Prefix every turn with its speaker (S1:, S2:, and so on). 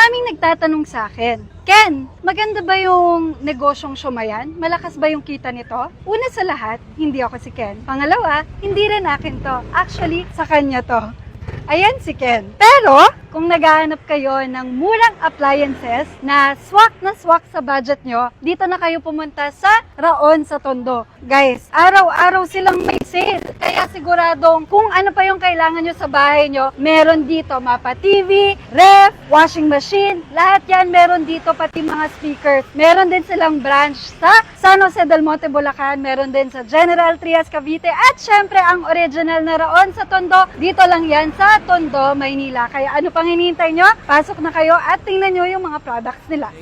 S1: Maraming nagtatanong sa akin, Ken, maganda ba yung negosyong Siomaian? Malakas ba yung kita nito? Una sa lahat, hindi ako si Ken. Pangalawa, hindi rin akin to. Actually, sa kanya to. Ayan si Ken. Pero, kung naghahanap kayo ng murang appliances na swak sa budget nyo, dito na kayo pumunta sa Raon sa Tondo. Guys, araw-araw silang may sale. Kaya siguradong kung ano pa yung kailangan nyo sa bahay nyo, meron dito mapa TV, ref, washing machine, lahat yan meron dito, pati mga speakers. Meron din silang branch sa San Jose del Monte, Bulacan, meron din sa General Trias, Cavite, at syempre ang original na Raon sa Tondo, dito lang yan sa Tondo, Maynila. Kaya ano pang hinihintay nyo? Pasok na kayo at tingnan nyo yung mga products nila.